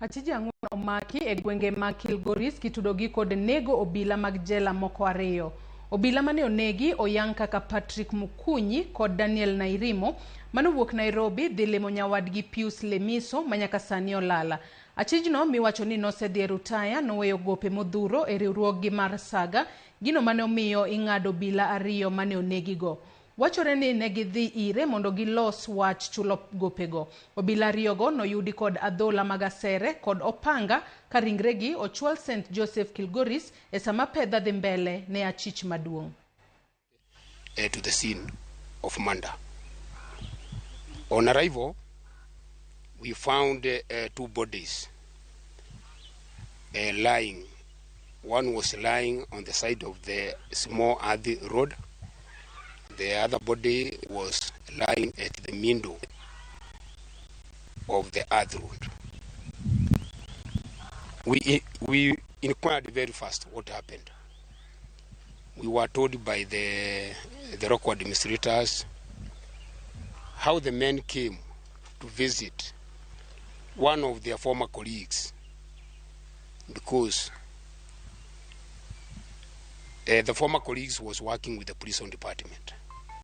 Achije omaki e gwenge mag Kilgoris kitudogi kod nego obila mag jela moko ariyo. Obila mane onegi oyang kaka Patrick Mukunyi kod Daniel Nairimo manowuok Nairobi dhi limo nyawadgi Pius Lemiso manyaka sani olala. Achijno miwacho ni nosedhi rutaya noweyo gope modhuro e riwruoggi mar Saga, gino mane omiyo ing'ado obila ariyo mane onegigo. Wachore ni negidhi ire mondo gilos wach chulo gopego. Obila ariyogo noyudi kod adhola mag asere kod opanga ka ringregi ochwal St. Joseph Kilgoris e sama pedha dhi mbele ne achich maduong'. To the scene of murder. On arrival, we found two bodies lying. One was lying on the side of the small earthy road. The other body was lying at the middle of the earth road. We inquired very fast what happened. We were told by the local administrators how the men came to visit one of their former colleagues because the former colleagues was working with the prison department.